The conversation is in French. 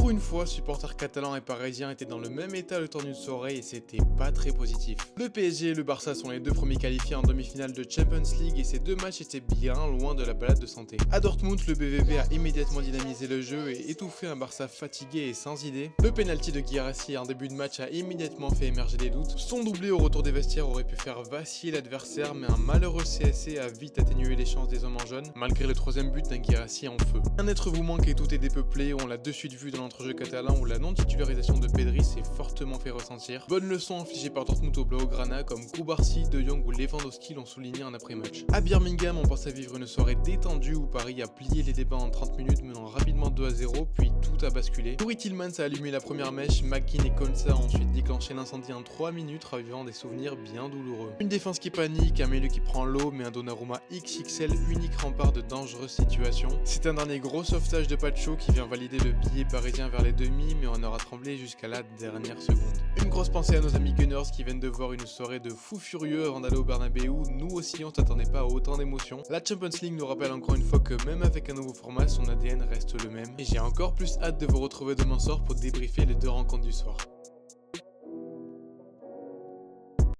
Pour une fois, supporters catalans et parisiens étaient dans le même état le temps d'une soirée et c'était pas très positif. Le PSG et le Barça sont les deux premiers qualifiés en demi-finale de Champions League et ces deux matchs étaient bien loin de la balade de santé. À Dortmund, le BVB a immédiatement dynamisé le jeu et étouffé un Barça fatigué et sans idée. Le penalty de Guirassy en début de match a immédiatement fait émerger des doutes. Son doublé au retour des vestiaires aurait pu faire vaciller l'adversaire, mais un malheureux CSC a vite atténué les chances des hommes en jaune, malgré le troisième but d'un Guirassy en feu. Un être vous manque et tout est dépeuplé, on l'a de suite vu dans l'entrejeu catalan où la non-titularisation de Pedri s'est fortement fait ressentir. Bonne leçon infligée par Dortmund au Blaugrana comme Kubarsi, De Jong ou Lewandowski l'ont souligné en après-match. À Birmingham, on pensait vivre une soirée détendue où Paris a plié les débats en 30 minutes menant rapidement 2-0 puis tout a basculé. Yuri Tillmans a allumé la première mèche, McKean et Konsa ont ensuite déclenché l'incendie en 3 minutes ravivant des souvenirs bien douloureux. Une défense qui panique, un milieu qui prend l'eau mais un Donnarumma XXL unique rempart de dangereuses situations. C'est un dernier gros sauvetage de Pacho qui vient valider le billet parisien vers les demi mais on aura tremblé jusqu'à la dernière seconde. Une grosse pensée à nos amis Gunners qui viennent de voir une soirée de fou furieux avant d'aller au Bernabeu. Nous aussi on s'attendait pas à autant d'émotions. La Champions League nous rappelle encore une fois que même avec un nouveau format, son ADN reste le même. Et j'ai encore plus hâte de vous retrouver demain soir pour débriefer les deux rencontres du soir.